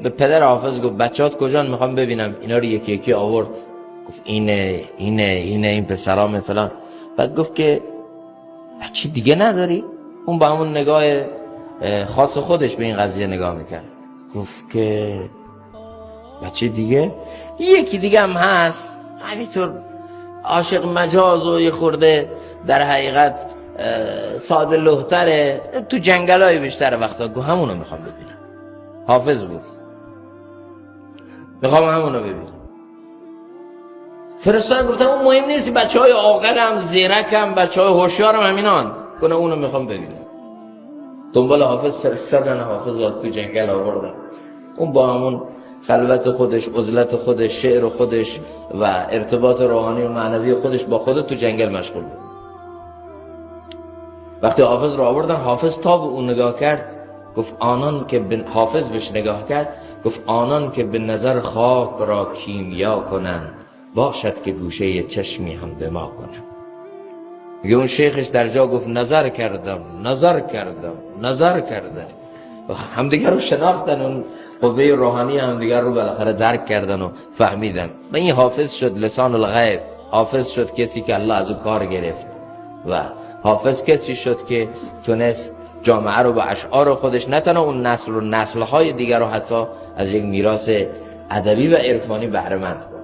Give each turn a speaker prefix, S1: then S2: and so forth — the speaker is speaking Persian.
S1: به پدر حافظ گفت بچه‌هات کجان میخوام ببینم. اینا رو یکی یکی آورد، گفت اینه این پسرام فلان. بعد گفت که بچه دیگه نداری؟ اون با همون نگاه خاص خودش به این قضیه نگاه میکرد. گفت که بچه دیگه؟ یکی دیگه هم هست، همینطور عاشق مجاز و یه خورده در حقیقت ساده لوحتره، تو جنگلای بیشتر وقتا. گفت همونو میخوام ببینم. حافظ بود، میخوام همونو ببینم. فرستادن گفتم اون مهم نیست، بچه های عاقل هم زیرک هم بچه های هوشیار هم همینان. گفتم اونو میخوام ببینم. دنبال حافظ فرستادن، حافظ رو تو جنگل آوردن. اون با همون خلوت خودش، عزلت خودش، شعر خودش و ارتباط روحانی و معنوی خودش با خود تو جنگل مشغول بود. وقتی حافظ رو آوردن، حافظ تا به اون نگاه کرد، گفت آنان که حافظ بهش نگاه کرد، گفت آنان که به نظر خاک را کیمیا کنند، باشد که گوشه چشمی هم به ما کنم. میگه اون شیخش در جا گفت نظر کردم همدیگر رو شناختن، اون قوه روحانی همدیگر رو بالاخره درک کردن و فهمیدن. و این حافظ شد لسان الغیب، حافظ شد کسی که الله از او کار گرفت و حافظ کسی شد که تونست جامعه رو با اشعار خودش نه تنها اون نسل و نسل‌های دیگر رو حتی از یک میراث ادبی و عرفانی بهره مند کنه.